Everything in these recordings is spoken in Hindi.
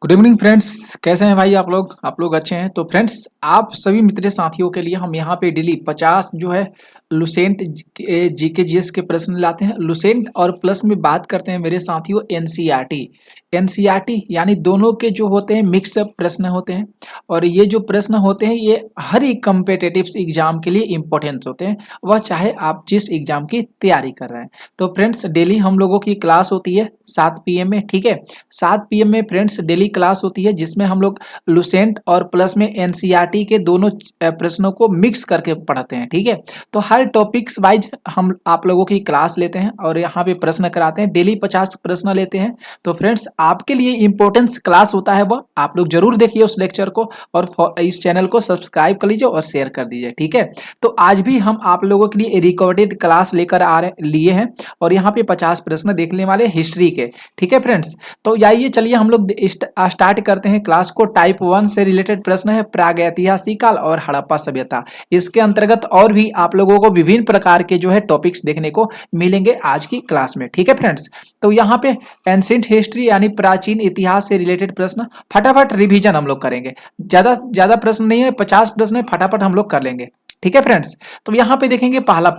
गुड इवनिंग फ्रेंड्स, कैसे हैं भाई आप लोग अच्छे हैं। तो फ्रेंड्स, आप सभी मित्र साथियों के लिए हम यहाँ पे डेली 50 जो है लुसेंट जीके जीएस के प्रश्न लाते हैं। लुसेंट और प्लस में बात करते हैं मेरे साथियों एनसीईआरटी यानी दोनों के जो होते हैं मिक्स प्रश्न होते हैं। और ये जो प्रश्न होते हैं ये हर एक कम्पिटिटिव एग्जाम के लिए इम्पोर्टेंट होते हैं, वह चाहे आप जिस एग्जाम की तैयारी कर रहे हैं। तो फ्रेंड्स, डेली हम लोगों की क्लास होती है 7 PM में, ठीक है। 7 PM में फ्रेंड्स डेली क्लास होती है जिसमें हम लोग लुसेंट और प्लस में एनसीईआरटी के दोनों प्रश्नों को मिक्स करके पढ़ाते हैं, ठीक है। तो हर टॉपिक्स वाइज हम आप लोगों की क्लास लेते हैं और यहाँ पे प्रश्न कराते हैं। डेली 50 प्रश्न लेते हैं। तो फ्रेंड्स, आपके लिए इंपॉर्टेंस क्लास होता है, वह आप लोग जरूर देखिए उस लेक्चर को और इस चैनल को सब्सक्राइब कर लीजिए और शेयर कर दीजिए, ठीक है। तो आज भी हम आप लोगों के लिए रिकॉर्डेड क्लास लेकर आ रहे लिए हैं और यहाँ पे 50 प्रश्न देखने वाले हिस्ट्री के, ठीक है फ्रेंड्स। तो आइए चलिए हम लोग स्टार्ट करते हैं क्लास को। टाइप 1 से रिलेटेड प्रश्न है प्रागैतिहासिक काल और हड़प्पा सभ्यता। इसके अंतर्गत और भी आप लोगों को विभिन्न प्रकार के जो है टॉपिक्स देखने को मिलेंगे आज की क्लास में, ठीक है फ्रेंड्स। तो यहाँ पे एंशिएंट हिस्ट्री यानी प्राचीन इतिहास से रिलेटेड प्रश्न फटाफट रिवीजन हम लोग करेंगे। ज्यादा प्रश्न नहीं है, 50 प्रश्न है, फटाफट हम लोग कर लेंगे, ठीक है फ्रेंड्स। तो यहाँ पे देखेंगे पहला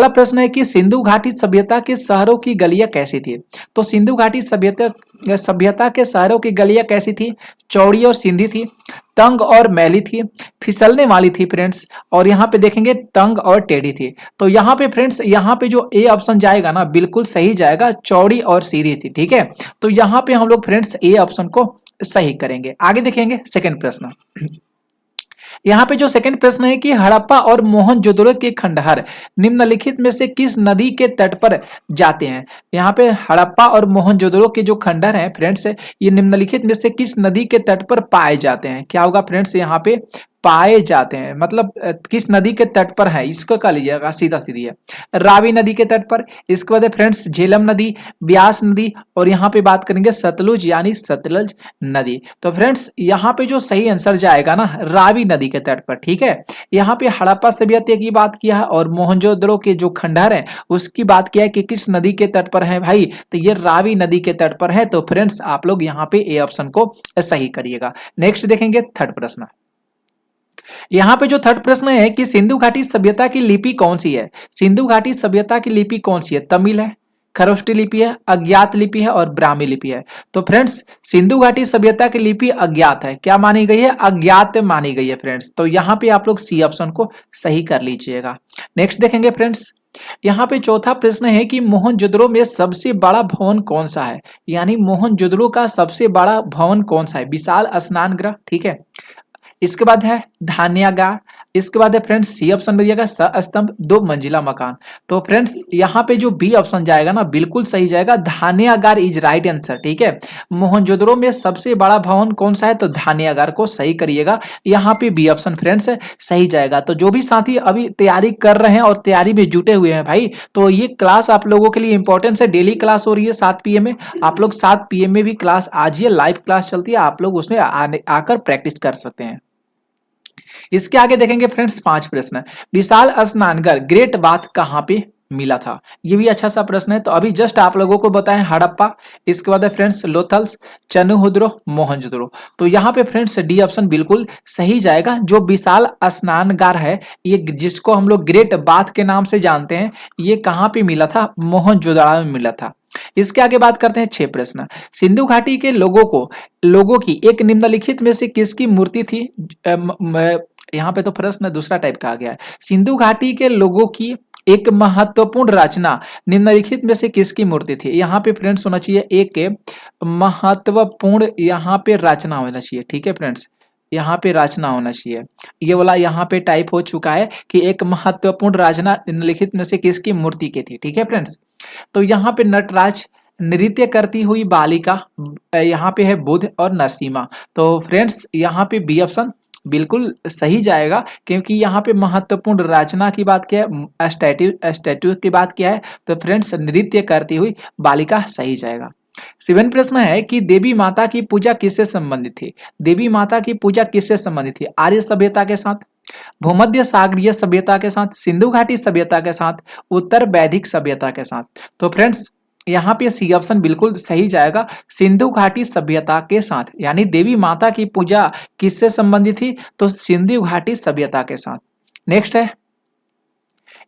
प्रश्न है कि सिंधु घाटी सभ्यता के शहरों की गलियां कैसी थी। तो सिंधु घाटी सभ्यता के शहरों की गलियां कैसी थी? चौड़ी और सीधी थी, तंग और मैली थी, फिसलने वाली थी फ्रेंड्स, और यहाँ पे देखेंगे तंग और टेढ़ी थी। तो यहाँ पे फ्रेंड्स, यहाँ पे जो ए ऑप्शन जाएगा ना बिल्कुल सही जाएगा, चौड़ी और सीधी थी, ठीक है। तो यहाँ पे हम लोग फ्रेंड्स ए ऑप्शन को सही करेंगे। आगे देखेंगे सेकेंड प्रश्न। यहाँ पे जो सेकंड प्रश्न है कि हड़प्पा और मोहनजोदड़ो के खंडहर निम्नलिखित में से किस नदी के तट पर जाते हैं। यहाँ पे हड़प्पा और मोहनजोदड़ो के जो खंडहर हैं फ्रेंड्स, ये निम्नलिखित में से किस नदी के तट पर पाए जाते हैं। क्या होगा फ्रेंड्स, यहाँ पे पाए जाते हैं मतलब किस नदी के तट पर है, इसको कह लीजिएगा, सीधा सीधी है रावी नदी के तट पर। इसके बाद फ्रेंड्स झेलम नदी, ब्यास नदी, और यहाँ पे बात करेंगे सतलुज यानी सतलज नदी। तो फ्रेंड्स, यहाँ पे जो सही आंसर जाएगा ना रावी नदी के तट पर, ठीक है। यहाँ पे हड़प्पा सभ्यता की बात किया है और मोहनजोदड़ो के जो खंडहर है उसकी बात किया है कि किस नदी के तट पर है भाई, तो ये रावी नदी के तट पर है। तो फ्रेंड्स, आप लोग यहाँ पे ए ऑप्शन को सही करिएगा। नेक्स्ट देखेंगे थर्ड प्रश्न। यहाँ पे जो थर्ड प्रश्न है कि सिंधु घाटी सभ्यता की लिपि कौन सी है। सिंधु घाटी सभ्यता की लिपि कौन सी है? तमिल है, खरोष्टी लिपि है, अज्ञात लिपि है और ब्राह्मी लिपि है। तो फ्रेंड्स, सिंधु घाटी सभ्यता की लिपि अज्ञात है। क्या मानी गई है? अज्ञात मानी गई है फ्रेंड्स। तो यहाँ पे आप लोग सी ऑप्शन को सही कर लीजिएगा। नेक्स्ट देखेंगे फ्रेंड्स, यहाँ पे चौथा प्रश्न है कि मोहनजोदड़ो में सबसे बड़ा भवन कौन सा है। यानी मोहनजोदड़ो का सबसे बड़ा भवन कौन सा है? विशाल स्नान गृह, ठीक है। इसके बाद है धान्यागार। इसके बाद है फ्रेंड्स सी ऑप्शन में दिया गया स्तंभ 2 मंजिला मकान। तो फ्रेंड्स, यहाँ पे जो बी ऑप्शन जाएगा ना बिल्कुल सही जाएगा, धान्यागार इज राइट आंसर, ठीक है। मोहनजोदड़ो में सबसे बड़ा भवन कौन सा है? तो धान्यागार को सही करिएगा। यहाँ पे बी ऑप्शन फ्रेंड्स सही जाएगा। तो जो भी साथी अभी तैयारी कर रहे हैं और तैयारी में जुटे हुए हैं भाई, तो ये क्लास आप लोगों के लिए इंपॉर्टेंट है। डेली क्लास हो रही है 7 PM में। आप लोग 7 PM में भी क्लास आज ये लाइव क्लास चलती है, आप लोग उसमें आकर प्रैक्टिस कर सकते हैं। इसके आगे देखेंगे फ्रेंड्स 5 प्रश्न। विशाल स्नानघर ग्रेट बाथ कहाँ पे मिला था? ये भी अच्छा सा प्रश्न है। तो अभी जस्ट आप लोगों को बताएं हड़प्पा, इसके बाद है फ्रेंड्स लोथल, चनुहुद्रो, मोहनजोदड़ो। तो यहाँ पे फ्रेंड्स डी ऑप्शन बिल्कुल सही जाएगा। जो विशाल स्नानगार है, ये जिसको हम लोग ग्रेट बाथ के नाम से जानते हैं, ये कहाँ पे मिला था? मोहनजोदड़ो में मिला था। इसके आगे बात करते हैं 6 प्रश्न। सिंधु घाटी के लोगों की एक निम्नलिखित में से किसकी मूर्ति थी? यहाँ पे तो प्रश्न दूसरा टाइप का आ गया है। सिंधु घाटी के लोगों की एक महत्वपूर्ण रचना निम्नलिखित में से किसकी मूर्ति थी? यहाँ पे फ्रेंड्स होना चाहिए एक महत्वपूर्ण, यहाँ पे रचना होना चाहिए, ठीक है फ्रेंड्स। यहाँ पे रचना होना चाहिए, ये वाला यहाँ पे टाइप हो चुका है कि एक महत्वपूर्ण रचना निम्नलिखित में से किसकी मूर्ति की थी, ठीक है फ्रेंड्स। तो यहाँ पे नटराज, नृत्य करती हुई बालिका, यहाँ पे है बुद्ध और नरसिम्हा। तो फ्रेंड्स, यहाँ पे बी ऑप्शन बिल्कुल सही जाएगा, क्योंकि यहाँ पे महत्वपूर्ण रचना की बात किया है, स्टैट्यू की बात किया है। तो फ्रेंड्स, नृत्य करती हुई बालिका सही जाएगा। 7 प्रश्न है कि देवी माता की पूजा किससे संबंधित थी? देवी माता की पूजा किससे संबंधित थी? आर्य सभ्यता के साथ, भूमध्य सागरीय सभ्यता के साथ, सिंधु घाटी सभ्यता के साथ, उत्तर वैदिक सभ्यता के साथ। तो फ्रेंड्स, यहाँ पे सी ऑप्शन बिल्कुल सही जाएगा। सिंधु घाटी सभ्यता के साथ, यानी देवी माता की पूजा किससे संबंधित थी, तो सिंधु घाटी सभ्यता के साथ। नेक्स्ट है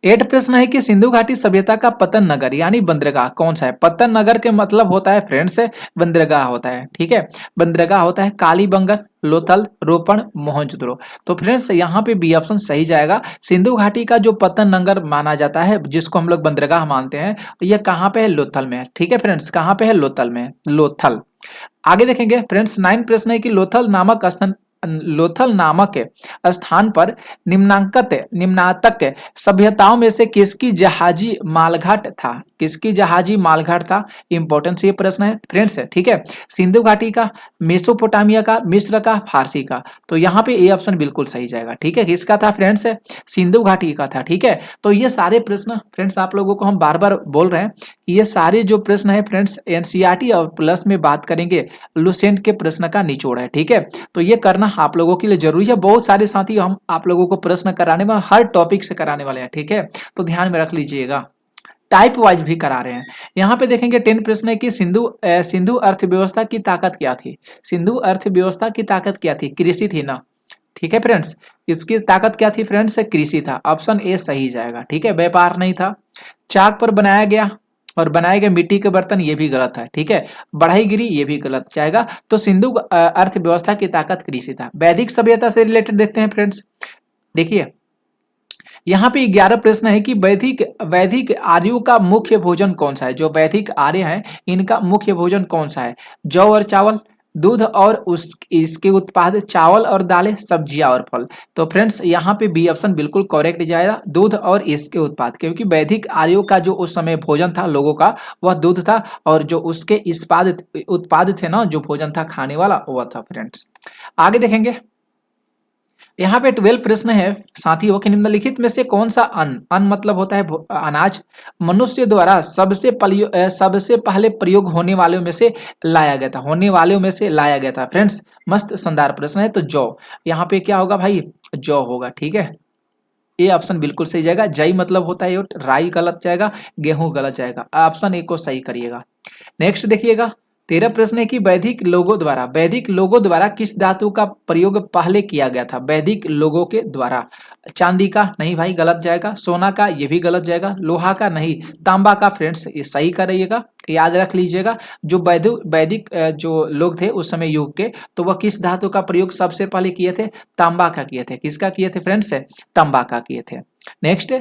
8 प्रश्न है कि सिंधु घाटी सभ्यता का पतन नगर यानी बंदरगाह कौन सा है। पतन नगर के मतलब होता है फ्रेंड्स बंदरगाह होता है, ठीक है। बंदरगाह होता है कालीबंगन, लोथल, रोपण, मोहनजोदड़ो। तो फ्रेंड्स यहाँ पे बी ऑप्शन सही जाएगा। सिंधु घाटी का जो पतन नगर माना जाता है, जिसको हम लोग बंदरगाह मानते हैं, यह कहाँ पे है, लोथल में है, ठीक है फ्रेंड्स। कहाँ पे है, लोथल में, लोथल। आगे देखेंगे फ्रेंड्स 9 प्रश्न है कि लोथल नामक स्थान पर निम्नातक सभ्यताओं में से किसकी जहाजी मालघाट था, किसकी जहाजी मालघाट था। इंपॉर्टेंट ये प्रश्न है फ्रेंड्स, ठीक है। सिंधु घाटी का, मेसोपोटामिया का, मिस्र का, फारसी का। तो यहाँ पे ए ऑप्शन बिल्कुल सही जाएगा, ठीक है। किसका था फ्रेंड्स, सिंधु घाटी का था, ठीक है। तो ये सारे प्रश्न फ्रेंड्स आप लोगों को हम बार बार बोल रहे हैं कि ये सारे जो प्रश्न है फ्रेंड्स एनसीईआरटी और प्लस में बात करेंगे लुसेंट के प्रश्न का निचोड़ है, ठीक है। तो ये करना आप लोगों के लिए जरूरी है। बहुत सारे साथी हम आप लोगों को प्रश्न कराने में हर टॉपिक से कराने वाले हैं, ठीक है। तो ध्यान में रख लीजिएगा, टाइप वाइज भी करा रहे हैं। यहाँ पे देखेंगे 10 प्रश्न है कि सिंधु अर्थव्यवस्था की ताकत क्या थी। सिंधु अर्थव्यवस्था की ताकत क्या थी, कृषि थी ना, ठीक है फ्रेंड्स। इसकी ताकत क्या थी फ्रेंड्स, कृषि था। ऑप्शन ए सही जाएगा, ठीक है। व्यापार नहीं था। चाक पर बनाया गया और बनाए गए मिट्टी के बर्तन, ये भी गलत है, ठीक है। बढ़ई गिरी, ये भी गलत जाएगा। तो सिंधु अर्थव्यवस्था की ताकत कृषि था। वैदिक सभ्यता से रिलेटेड देखते हैं फ्रेंड्स। देखिए यहाँ पे 11 प्रश्न है कि वैदिक आर्यों का मुख्य भोजन कौन सा है। जो वैदिक आर्य हैं इनका मुख्य भोजन कौन सा है। जौ और चावल, दूध और इसके उत्पाद, चावल और दालें, सब्जियां और फल। तो फ्रेंड्स यहाँ पे बी ऑप्शन बिल्कुल करेक्ट जाएगा, दूध और इसके उत्पाद। क्योंकि वैदिक आर्यों का जो उस समय भोजन था लोगों का, वह दूध था, और जो उसके उत्पाद थे ना, जो भोजन था खाने वाला, वह था फ्रेंड्स। आगे देखेंगे यहाँ पे 12 प्रश्न है साथियों कि निम्नलिखित में से कौन सा अन्न मतलब होता है अनाज, मनुष्य द्वारा सबसे पहले प्रयोग होने वालों में से लाया गया था, फ्रेंड्स। मस्त शानदार प्रश्न है। तो जौ, यहाँ पे क्या होगा भाई, जौ होगा, ठीक है। ए ऑप्शन बिल्कुल सही जाएगा। जई मतलब होता है राई, गलत जाएगा। गेहूं गलत जाएगा। ऑप्शन ए को सही करिएगा। नेक्स्ट देखिएगा 13 प्रश्न है कि वैदिक लोगों द्वारा किस धातु का प्रयोग पहले किया गया था। वैदिक लोगों के द्वारा चांदी का, नहीं भाई गलत जाएगा। सोना का, ये भी गलत जाएगा। लोहा का नहीं, तांबा का फ्रेंड्स, ये सही करिएगा, याद रख लीजिएगा। जो वैदिक जो लोग थे उस समय युग के, तो वह किस धातु का प्रयोग सबसे पहले किए थे, तांबा का किए थे। किसका किए थे फ्रेंड्स, तांबा का किए थे। नेक्स्ट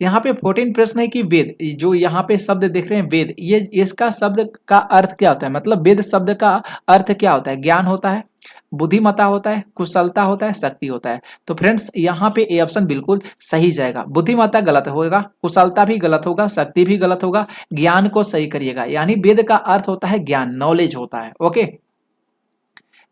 यहाँ पे 14 प्रश्न है कि वेद, जो यहाँ पे शब्द देख रहे हैं वेद, ये इसका शब्द का अर्थ क्या होता है। मतलब वेद शब्द का अर्थ क्या होता है, ज्ञान होता है, बुद्धिमत्ता होता है, कुशलता होता है, शक्ति होता है। तो फ्रेंड्स यहाँ पे ए ऑप्शन बिल्कुल सही जाएगा। बुद्धिमत्ता गलत होगा, कुशलता भी गलत होगा, शक्ति भी गलत होगा। ज्ञान को सही करिएगा, यानी वेद का अर्थ होता है ज्ञान, नॉलेज होता है। ओके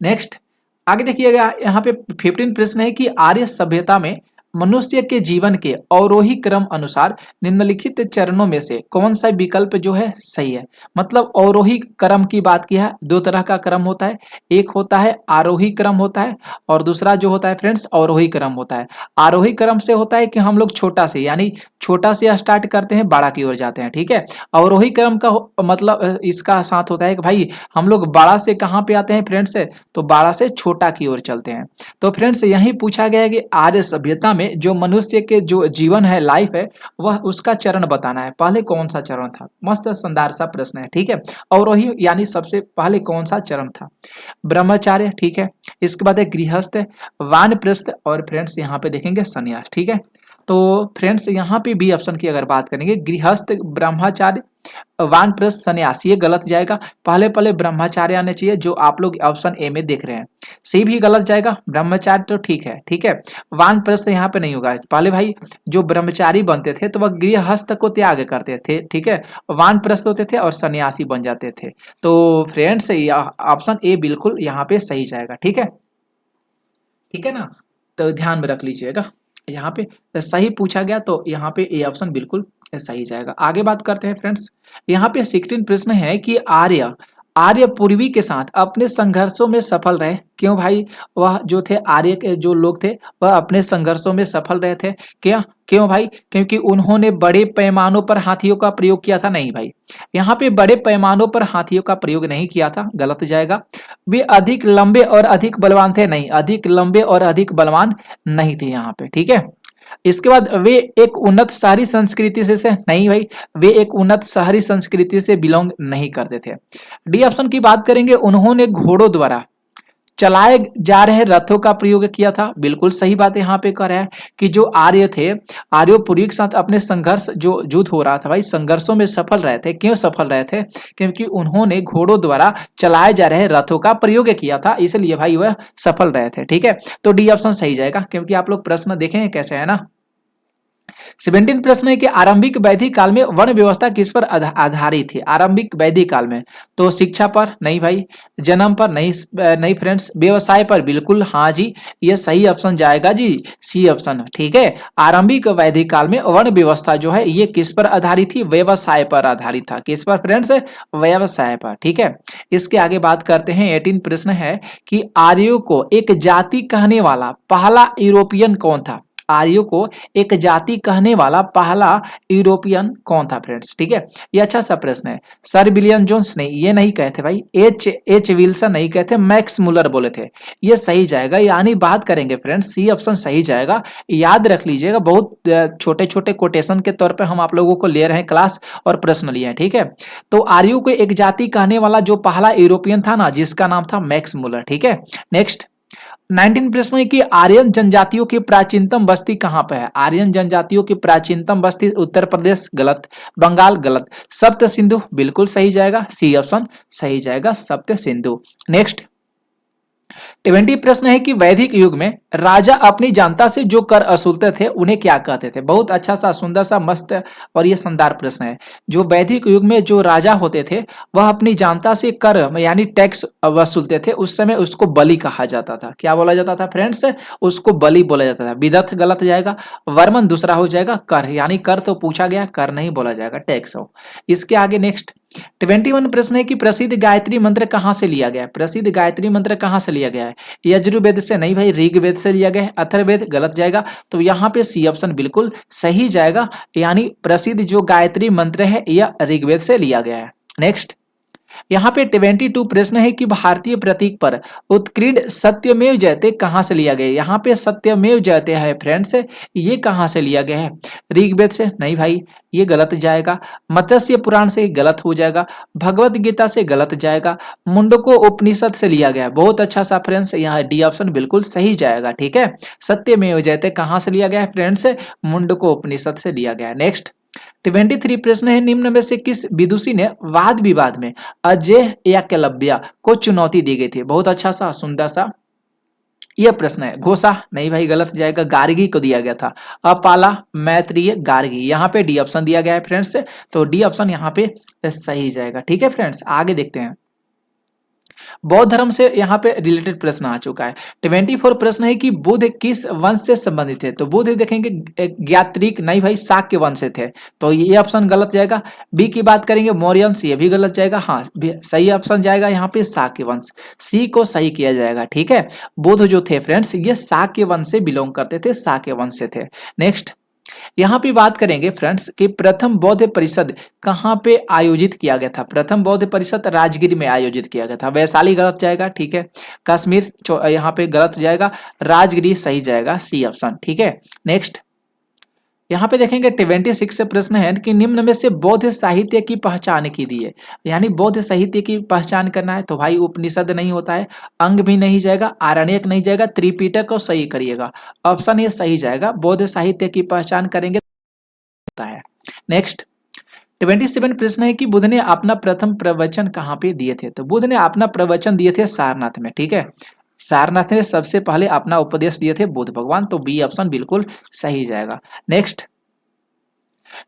नेक्स्ट आगे देखिएगा यहाँ पे 15 प्रश्न है कि आर्य सभ्यता में मनुष्य के जीवन के अवरोही क्रम अनुसार निम्नलिखित चरणों में से कौन सा विकल्प जो है सही है। मतलब अवरोही क्रम की बात की है, दो तरह का क्रम होता है, एक होता है आरोही क्रम होता है, और दूसरा जो होता है फ्रेंड्स अवरोही क्रम होता है। आरोही क्रम से होता है कि हम लोग छोटा से, यानी छोटा से स्टार्ट करते हैं, बड़ा की ओर जाते हैं, ठीक है। अवरोही क्रम का मतलब इसका साथ होता है कि भाई हम लोग बड़ा से कहाँ पे आते हैं फ्रेंड्स, तो बड़ा से छोटा की ओर चलते हैं। तो फ्रेंड्स यही पूछा गया है कि आर्य सभ्यता में जो मनुष्य के जो जीवन है, लाइफ है, वह उसका चरण बताना है, पहले कौन सा चरण था। मस्त शानदार सा प्रश्न है, ठीक है। अवरोही यानी सबसे पहले कौन सा चरण था, ब्रह्मचार्य, ठीक है। इसके बाद है गृहस्थ, वानप्रस्थ, और फ्रेंड्स यहाँ पे देखेंगे संन्यास, ठीक है। तो फ्रेंड्स यहाँ पे बी ऑप्शन की अगर बात करेंगे, गृहस्थ, ब्रह्मचार्य, वानप्रस्थ, संन्यास, ये गलत जाएगा। पहले ब्रह्मचार्य आने चाहिए, जो आप लोग ऑप्शन ए में देख रहे हैं। सी भी गलत जाएगा। ब्रह्मचार्य तो ठीक है, ठीक है। वानप्रस्थ यहाँ पे नहीं होगा। पहले भाई जो ब्रह्मचारी बनते थे तो वह गृहस्थ को त्याग करते थे, ठीक है, वानप्रस्थ होते थे और सन्यासी बन जाते थे। तो फ्रेंड्स ऑप्शन ए बिल्कुल यहाँ पे सही जाएगा, ठीक है, ठीक है ना। तो ध्यान में रख लीजिएगा, यहाँ पे सही पूछा गया तो यहाँ पे ए ऑप्शन बिल्कुल सही जाएगा। आगे बात करते हैं फ्रेंड्स, यहाँ पे 16 प्रश्न है कि आर्य पूर्वी के साथ अपने संघर्षों में सफल रहे। क्यों भाई? वह जो थे आर्य के जो लोग थे वह अपने संघर्षों में सफल रहे थे। क्या? क्यों भाई? क्योंकि उन्होंने बड़े पैमानों पर हाथियों का प्रयोग किया था। नहीं भाई, यहाँ पे बड़े पैमानों पर हाथियों का प्रयोग नहीं किया था, गलत जाएगा। वे अधिक लंबे और अधिक बलवान थे। नहीं, अधिक लंबे और अधिक बलवान नहीं थे यहाँ पे, ठीक है। इसके बाद वे एक उन्नत शहरी संस्कृति से नहीं भाई, वे एक उन्नत शहरी संस्कृति से बिलोंग नहीं करते थे। डी ऑप्शन की बात करेंगे, उन्होंने घोड़ों द्वारा चलाए जा रहे रथों का प्रयोग किया था। बिल्कुल सही बात यहाँ पे कर रहा है कि जो आर्य थे, आर्यों पूर्वी के साथ अपने संघर्ष जो युद्ध हो रहा था भाई, संघर्षों में सफल रहे थे। क्यों सफल रहे थे? क्योंकि उन्होंने घोड़ों द्वारा चलाए जा रहे रथों का प्रयोग किया था, इसलिए भाई वह सफल रहे थे, ठीक है। तो डी ऑप्शन सही जाएगा, क्योंकि आप लोग प्रश्न देखें कैसे है ना। 17 प्रश्न है कि आरंभिक वैदिक काल में वर्ण व्यवस्था किस पर आधारित थी? आरंभिक वैदिक काल में तो शिक्षा पर नहीं भाई, जन्म पर नहीं, नहीं फ्रेंड्स, व्यवसाय पर बिल्कुल हाँ जी, ये सही ऑप्शन जाएगा जी, सी ऑप्शन, ठीक है। आरंभिक वैदिक काल में वर्ण व्यवस्था जो है ये किस पर आधारित थी? व्यवसाय पर आधारित था। किस पर फ्रेंड्स? व्यवसाय पर, ठीक है। इसके आगे बात करते हैं। 18 प्रश्न है कि आर्यों को एक जाति कहने वाला पहला यूरोपियन कौन था? आर्यों को एक जाति कहने वाला पहला यूरोपियन कौन था फ्रेंड्स? ठीक है, ये अच्छा सा प्रश्न है। सर विलियम जोन्स नहीं, ये नहीं कहते भाई। एच विल्सन नहीं कहते, मैक्स मुलर बोले थे। ये सही जाएगा, यानी बात करेंगे फ्रेंड्स, सी ऑप्शन सही जाएगा। याद रख लीजिएगा, बहुत छोटे छोटे कोटेशन के तौर पर हम आप लोगों को ले रहे हैं क्लास और प्रश्न लिए हैं, ठीक है। तो आर्यों को एक जाति कहने वाला जो पहला यूरोपियन था ना, जिसका नाम था मैक्स मुलर, ठीक है। नेक्स्ट 19 प्रश्न है कि आर्यन जनजातियों की प्राचीनतम बस्ती कहां पे है? आर्यन जनजातियों की प्राचीनतम बस्ती उत्तर प्रदेश, गलत। बंगाल, गलत। सप्त सिंधु, बिल्कुल सही जाएगा, सी ऑप्शन सही जाएगा, सप्त सिंधु। नेक्स्ट 20 प्रश्न है कि वैदिक युग में राजा अपनी जनता से जो कर वसूलते थे उन्हें क्या कहते थे? बहुत अच्छा सा, सुंदर सा, मस्त और ये शानदार प्रश्न है। जो वैदिक युग में जो राजा होते थे वह अपनी जनता से कर यानी टैक्स वसूलते थे, उस समय उसको बलि कहा जाता था। क्या बोला जाता था फ्रेंड्स? उसको बलि बोला जाता था। विदथ गलत जाएगा, वर्मन दूसरा हो जाएगा, कर यानी कर तो पूछा गया, कर नहीं बोला जाएगा, टैक्स हो। इसके आगे नेक्स्ट 21 प्रश्न है कि प्रसिद्ध गायत्री मंत्र कहां से लिया गया है? प्रसिद्ध गायत्री मंत्र कहां से लिया गया है? यजुर्वेद से नहीं भाई, ऋग्वेद से लिया गया है। अथर्ववेद, गलत जाएगा। तो यहाँ पे सी ऑप्शन बिल्कुल सही जाएगा, यानी प्रसिद्ध जो गायत्री मंत्र है यह ऋग्वेद से लिया गया है। नेक्स्ट यहाँ पे 22 प्रश्न है कि भारतीय प्रतीक पर उत्कीर्ण सत्यमेव जयते कहां से लिया गया? यहाँ पे सत्यमेव जयते है फ्रेंड्स, ये कहां से लिया गया है? ऋग्वेद से नहीं भाई, ये गलत जाएगा। मत्स्य पुराण से गलत हो जाएगा। भगवत गीता से गलत जाएगा। मुंडको उपनिषद से लिया गया। बहुत अच्छा सा फ्रेंड्स, यहाँ डी ऑप्शन बिल्कुल सही जाएगा, ठीक है। सत्यमेव जयते कहां से लिया गया है फ्रेंड्स? मुंडको उपनिषद से लिया गया है। नेक्स्ट 23 प्रश्न है, निम्न में से किस विदुषी ने वाद विवाद में अजय या एकलव्य को चुनौती दी गई थी? बहुत अच्छा सा, सुंदर सा यह प्रश्न है। घोषा नहीं भाई, गलत जाएगा। गार्गी को दिया गया था। अपाला, मैत्रेय, गार्गी, यहाँ पे डी ऑप्शन दिया गया है फ्रेंड्स, तो डी ऑप्शन यहाँ पे सही जाएगा, ठीक है फ्रेंड्स। आगे देखते हैं। बौद्ध धर्म से यहाँ पे रिलेटेड प्रश्न आ चुका है। 24 प्रश्न है कि बुद्ध किस वंश से संबंधित थे? तो बुद्ध देखेंगे ज्ञात्रिक नहीं भाई, शाक्य वंश से थे, तो ये ऑप्शन गलत जाएगा। बी की बात करेंगे मौर्यंश, ये भी गलत जाएगा। हाँ, सही ऑप्शन जाएगा यहाँ पे शाक्य वंश, सी को सही किया जाएगा, ठीक है। बुद्ध जो थे फ्रेंड्स ये शाक्य वंश से बिलोंग करते थे, शाक्य वंश से थे। नेक्स्ट यहाँ पे बात करेंगे फ्रेंड्स कि प्रथम बौद्ध परिषद कहाँ पे आयोजित किया गया था? प्रथम बौद्ध परिषद राजगीर में आयोजित किया गया था। वैशाली गलत जाएगा, ठीक है। कश्मीर यहाँ पे गलत जाएगा। राजगिरी सही जाएगा, सी ऑप्शन, ठीक है। नेक्स्ट यहाँ पे देखेंगे 26 से प्रश्न है कि निम्न में से बौद्ध साहित्य की पहचान की दी है, यानी बौद्ध साहित्य की पहचान करना है। तो भाई उपनिषद नहीं होता है, अंग भी नहीं जाएगा, आरण्यक नहीं जाएगा, त्रिपिटक को सही करिएगा। ऑप्शन ये सही जाएगा, बौद्ध साहित्य की पहचान करेंगे होता है। नेक्स्ट 27 प्रश्न है कि बुद्ध ने अपना प्रथम प्रवचन कहाँ पे दिए थे? तो बुद्ध ने अपना प्रवचन दिए थे सारनाथ में, ठीक है। सारनाथ ने सबसे पहले अपना उपदेश दिए थे बुद्ध भगवान, तो बी ऑप्शन बिल्कुल सही जाएगा। नेक्स्ट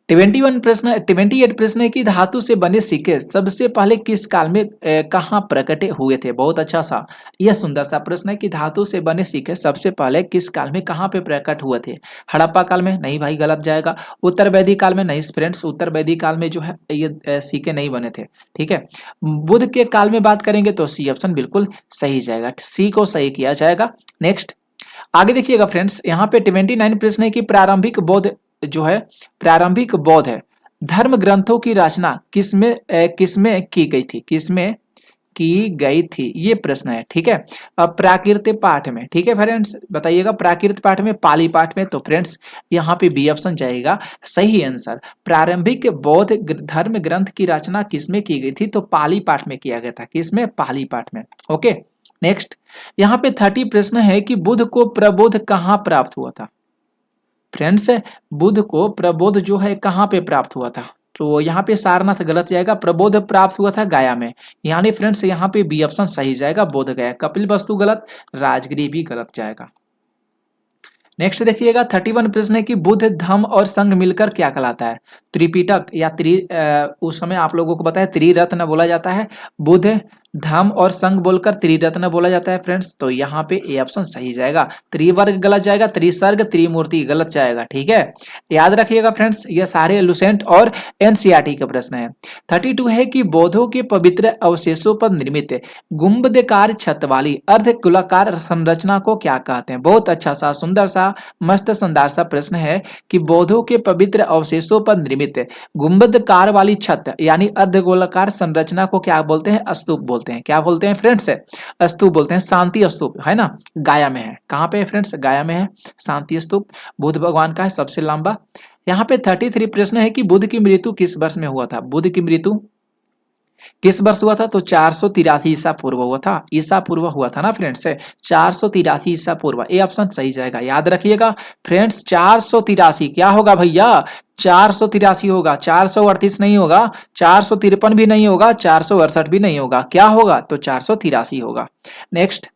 28 प्रश्न है कि धातु से बने सिक्के सबसे पहले किस काल में कहाँ प्रकट हुए थे। बहुत अच्छा सा यह सुंदर सा प्रश्न है कि धातु से बने सिक्के सबसे पहले किस काल में कहाँ पे प्रकट हुए थे। हड़प्पा काल में? नहीं भाई, गलत जाएगा। उत्तर वैदिक काल में? नहीं फ्रेंड्स, उत्तर वैदिक काल में जो है ये सिक्के नहीं बने थे। ठीक है, बुद्ध के काल में बात करेंगे तो सी ऑप्शन बिल्कुल सही जाएगा, सी को सही किया जाएगा। नेक्स्ट आगे देखिएगा फ्रेंड्स, यहाँ पे 29 प्रश्न है कि प्रारंभिक बौद्ध जो है, प्रारंभिक बौद्ध है धर्म ग्रंथों की रचना किसमें की गई थी, किसमें की गई थी, ये प्रश्न है। ठीक है, अब प्राकृत पाठ में, ठीक है फ्रेंड्स बताइएगा, प्राकृत पाठ में, पाली पाठ में, तो फ्रेंड्स यहाँ पे बी ऑप्शन जाएगा सही आंसर। प्रारंभिक बौद्ध धर्म ग्रंथ की रचना किसमें की गई थी, तो पाली पाठ में किया गया था। किसमें? पाली पाठ में। ओके, नेक्स्ट यहाँ पे 30 प्रश्न है कि बुद्ध को प्रबोध कहाँ प्राप्त हुआ था। फ्रेंड्स बुद्ध को प्रबोध जो है कहाँ पे प्राप्त हुआ था, तो यहाँ पे सारनाथ गलत जाएगा, प्रबोध प्राप्त हुआ था गया में, यानी फ्रेंड्स यहाँ पे बी ऑप्शन सही जाएगा, बोध गया। कपिल वस्तु गलत, राजगिरी भी गलत जाएगा। नेक्स्ट देखिएगा 31 प्रश्न है कि बुद्ध धम्म और संघ मिलकर क्या कहलाता है। त्रिपिटक या उस समय आप लोगों को पता है त्रिरत्न बोला जाता है, बुद्ध धम्म और संघ बोलकर त्रिरत्न बोला जाता है फ्रेंड्स, तो यहाँ पे ए ऑप्शन सही जाएगा। त्रिवर्ग गलत जाएगा, त्रिसर्ग त्रिमूर्ति गलत जाएगा। ठीक है, याद रखिएगा फ्रेंड्स, ये सारे लुसेंट और एनसीईआरटी के प्रश्न है। 32 है कि बौद्धों के पवित्र अवशेषों पर निर्मित गुंबदकार छत वाली अर्ध गोलाकार संरचना को क्या कहते हैं। बहुत अच्छा सा सुंदर सा मस्त शानदार सा प्रश्न है कि बौद्धों के पवित्र अवशेषों पर निर्मित गुंबदकार वाली छत यानी अर्धगोलाकार संरचना को क्या बोलते हैं, स्तूप बोलते हैं। क्या बोलते हैं फ्रेंड्स, स्तूप बोलते हैं। शांति स्तूप है ना, गाया में है। कहाँ पे है फ्रेंड्स, गाया में है शांति स्तूप, बुद्ध भगवान का है सबसे लंबा। यहाँ पे 33 प्रश्न है कि बुद्ध की मृत्यु किस वर्ष में हुआ था। बुद्ध की मृत्यु किस वर्ष हुआ था, तो 483 ईसा पूर्व हुआ था। ईसा पूर्व हुआ था ना फ्रेंड्स, 483 ईसा पूर्व, ए ऑप्शन सही जाएगा। याद रखिएगा फ्रेंड्स 483 क्या होगा भैया, 483 होगा, 438 नहीं होगा, 453 भी नहीं होगा, 468 भी नहीं होगा, क्या होगा, तो 483 होगा। नेक्स्ट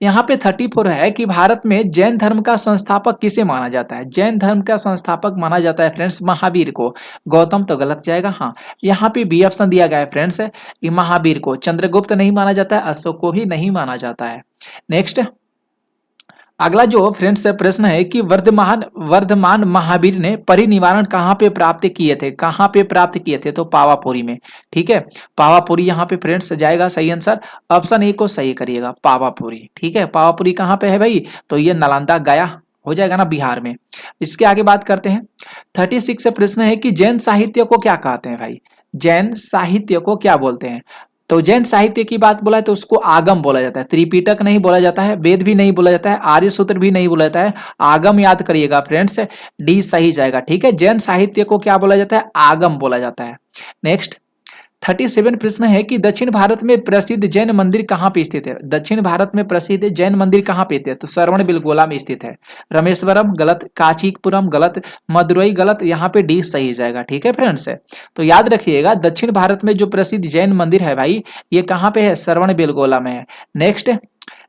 यहाँ पे 34 है कि भारत में जैन धर्म का संस्थापक किसे माना जाता है। जैन धर्म का संस्थापक माना जाता है फ्रेंड्स महावीर को। गौतम तो गलत जाएगा, हाँ यहाँ पे बी ऑप्शन दिया गया है फ्रेंड्स, कि महावीर को। चंद्रगुप्त नहीं माना जाता है, अशोक को भी नहीं माना जाता है। नेक्स्ट अगला जो फ्रेंड्स प्रश्न है कि वर्धमान महावीर ने परिनिर्वाण कहाँ पे प्राप्त किए थे। कहाँ पे प्राप्त किए थे, तो पावापुरी में। ठीक है, पावापुरी यहाँ पे फ्रेंड्स जाएगा सही आंसर। ऑप्शन ए को सही करिएगा, पावापुरी। ठीक है, पावापुरी कहाँ पे है भाई, तो ये नालंदा गया हो जाएगा ना, बिहार में। इसके आगे बात करते हैं 36 प्रश्न है कि जैन साहित्य को क्या कहते हैं भाई। जैन साहित्य को क्या बोलते हैं, तो जैन साहित्य की बात बोला है तो उसको आगम बोला जाता है। त्रिपिटक नहीं बोला जाता है, वेद भी नहीं बोला जाता है, आर्य सूत्र भी नहीं बोला जाता है, आगम याद करिएगा फ्रेंड्स, डी सही जाएगा। ठीक है, जैन साहित्य को क्या बोला जाता है, आगम बोला जाता है। नेक्स्ट 37 प्रश्न है कि दक्षिण भारत में प्रसिद्ध जैन मंदिर कहाँ पे स्थित है। दक्षिण भारत में प्रसिद्ध जैन मंदिर कहाँ पे स्थित है, तो श्रवणबेलगोला में स्थित है। रामेश्वरम गलत, कांचीपुरम गलत, मदुरई गलत, यहाँ पे डी सही जाएगा। ठीक है फ्रेंड्स, तो याद रखिएगा दक्षिण भारत में जो प्रसिद्ध जैन मंदिर है भाई, ये कहाँ पे है, श्रवणबेलगोला में है। नेक्स्ट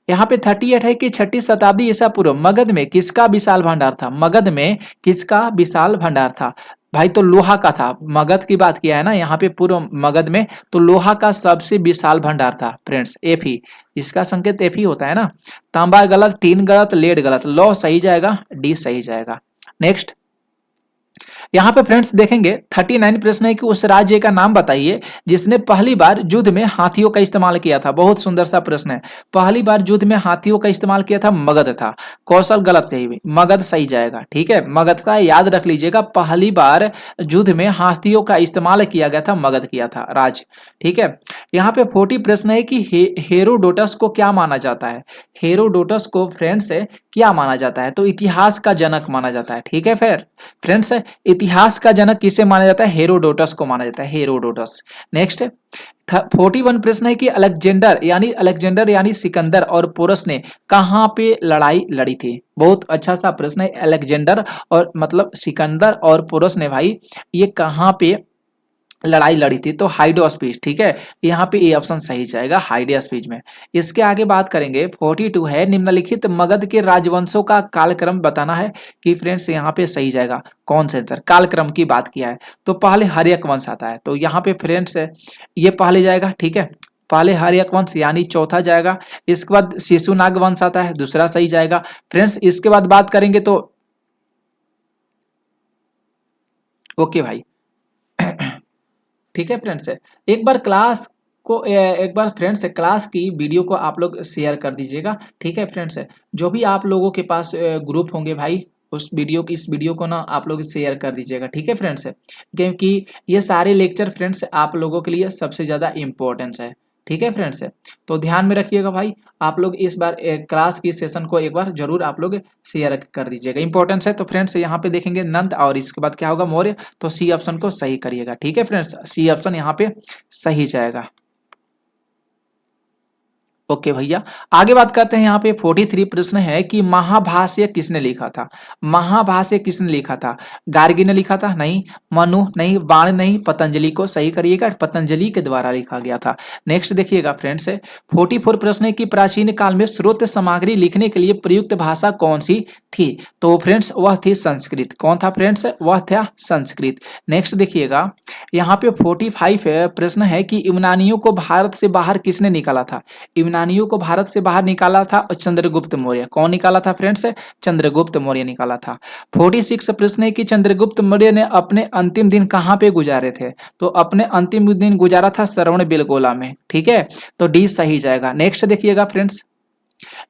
यहाँ पे 38 है कि 6ठी शताब्दी ईसा पूर्व मगध में किसका विशाल भंडार था। मगध में किसका विशाल भंडार था भाई, तो लोहा का था। मगध की बात किया है ना यहाँ पे पूर्व मगध में, तो लोहा का सबसे विशाल भंडार था फ्रेंड्स। एफी, इसका संकेत एफी होता है ना। तांबा गलत, टीन गलत, लेड गलत, लौह सही जाएगा, डी सही जाएगा। नेक्स्ट यहाँ पे फ्रेंड्स देखेंगे 39 प्रश्न है कि उस राज्य का नाम बताइए जिसने पहली बार युद्ध में हाथियों का इस्तेमाल किया था। बहुत सुंदर सा प्रश्न है, पहली बार युद्ध में हाथियों का इस्तेमाल किया था, मगध था। कौशल गलत कही, मगध सही जाएगा। ठीक है, मगध का याद रख लीजिएगा, पहली बार युद्ध में हाथियों का इस्तेमाल किया गया था, मगध किया था राज। ठीक है, यहाँ पे 40 प्रश्न है कि हेरोडोटस को क्या माना जाता है। हेरोडोटस को फ्रेंड्स क्या माना जाता है, तो इतिहास का जनक माना जाता है। ठीक है फिर फ्रेंड्स, इतिहास का जनक किसे माना जाता है, हेरोडोटस को माना जाता है, हेरोडोटस। नेक्स्ट 41 प्रश्न है कि अलेक्जेंडर यानी सिकंदर और पोरस ने कहां पे लड़ाई लड़ी थी। बहुत अच्छा सा प्रश्न है, अलेक्जेंडर और मतलब सिकंदर और पोरस ने भाई ये कहां पे लड़ाई लड़ी थी, तो हाइडो स्पीच, ठीक है, यहाँ पे ए ऑप्शन सही जाएगा हाइडो स्पीच में। इसके आगे बात करेंगे 42 है, निम्नलिखित मगध के राजवंशों का कालक्रम बताना है, कि फ्रेंड्स यहाँ पे सही जाएगा कौन सा आंसर, कालक्रम की बात किया है तो पहले हर्यक वंश आता है, तो यहाँ पे फ्रेंड्स ये पहले जाएगा, ठीक है, पहले हर्यक वंश यानी चौथा जाएगा। इसके बाद शिशुनाग वंश आता है, दूसरा सही जाएगा फ्रेंड्स। इसके बाद बात करेंगे तो ओके भाई ठीक है फ्रेंड्स, एक बार क्लास को एक बार फ्रेंड्स क्लास की वीडियो को आप लोग शेयर कर दीजिएगा, ठीक है फ्रेंड्स। जो भी आप लोगों के पास ग्रुप होंगे भाई, उस वीडियो की इस वीडियो को ना आप लोग शेयर कर दीजिएगा, ठीक है फ्रेंड्स, क्योंकि ये सारे लेक्चर फ्रेंड्स आप लोगों के लिए सबसे ज़्यादा इम्पोर्टेंस है, ठीक है फ्रेंड्स। तो ध्यान में रखिएगा भाई, आप लोग इस बार क्लास की सेशन को एक बार जरूर आप लोग शेयर कर दीजिएगा, इंपॉर्टेंस है। तो फ्रेंड्स यहाँ पे देखेंगे नंद और इसके बाद क्या होगा मौर्य, तो सी ऑप्शन को सही करिएगा, ठीक है फ्रेंड्स, सी ऑप्शन यहाँ पे सही जाएगा। ओके भैया, आगे बात करते हैं। यहाँ पे 43 प्रश्न है कि महाभाष्य किसने लिखा था, महाभाष्य किसने लिखा था, गार्गी ने लिखा था, नहीं, मनु नहीं, बाण नहीं, पतंजलि को सही करिएगा, पतंजलि के द्वारा लिखा गया था। नेक्स्ट देखिएगा फ्रेंड्स, 44 प्रश्न है कि प्राचीन काल में स्रोत सामग्री लिखने के लिए प्रयुक्त भाषा कौन सी थी, तो फ्रेंड्स वह थी संस्कृत। कौन था फ्रेंड्स, वह था संस्कृत। नेक्स्ट देखिएगा, यहाँ पे 45 प्रश्न है कि यूनानियों को भारत से बाहर किसने निकाला था, यूनानियों को भारत से बाहर निकाला था चंद्रगुप्त मौर्य। कौन निकाला था फ्रेंड्स, चंद्रगुप्त मौर्य निकाला था। 46 प्रश्न है कि चंद्रगुप्त मौर्य ने अपने अंतिम दिन कहाँ पे गुजारे थे, तो अपने अंतिम दिन गुजारा था श्रवण बेलगोला में, ठीक है, तो डी सही जाएगा। नेक्स्ट देखिएगा फ्रेंड्स,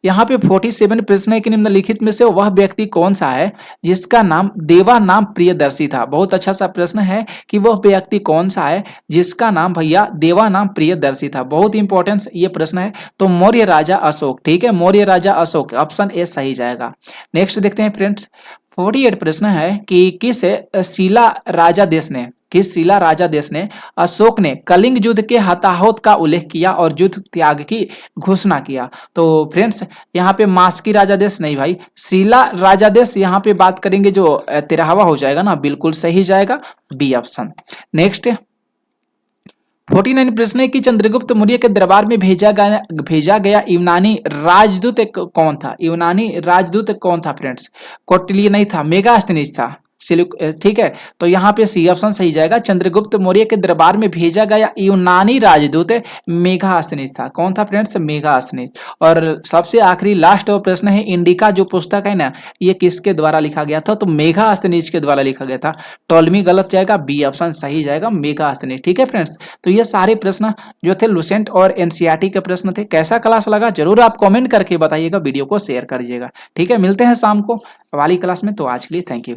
यहाँ पे 47 प्रश्न है कि निम्नलिखित में से वह व्यक्ति कौन सा है जिसका नाम देवा नाम प्रियदर्शी था। बहुत अच्छा सा प्रश्न है कि वह व्यक्ति कौन सा है जिसका नाम भैया देवा नाम प्रियदर्शी था, बहुत इंपॉर्टेंट ये प्रश्न है। तो मौर्य राजा अशोक, ठीक है, मौर्य राजा अशोक, ऑप्शन ए सही जाएगा। नेक्स्ट देखते हैं फ्रेंड्स, 48 प्रश्न है कि किस शिला राजा देश ने, किस शिला राजा देश ने अशोक ने कलिंग युद्ध के हताहत का उल्लेख किया और युद्ध त्याग की घोषणा किया, तो फ्रेंड्स यहाँ पे मास्की राजा देश नहीं भाई, शिला राजा देश यहाँ पे बात करेंगे जो 13वां हो जाएगा ना, बिल्कुल सही जाएगा बी ऑप्शन। नेक्स्ट 49 प्रश्न है कि चंद्रगुप्त मौर्य के दरबार में भेजा गया यूनानी राजदूत कौन था, यूनानी राजदूत कौन था फ्रेंड्स, कौटिल्य नहीं था, मेगास्थनीज था, ठीक है, तो यहाँ पे सी ऑप्शन सही जाएगा। चंद्रगुप्त मौर्य के दरबार में भेजा गया यूनानी राजदूत मेगास्थनीज था। कौन था फ्रेंड्स, मेगास्थनीज। और सबसे आखिरी लास्ट प्रश्न है, इंडिका जो पुस्तक है ना, ये किसके द्वारा लिखा गया था, तो मेगास्थनीज के द्वारा लिखा गया था। टॉलमी गलत जाएगा, बी ऑप्शन सही जाएगा मेगास्थनीज, ठीक है फ्रेंड्स। तो ये सारे प्रश्न जो थे लुसेंट और एनसीईआरटी के प्रश्न थे। कैसा क्लास लगा जरूर आप कॉमेंट करके बताइएगा, वीडियो को शेयर करिएगा, ठीक है। मिलते हैं शाम को वाली क्लास में, तो आज के लिए थैंक यू।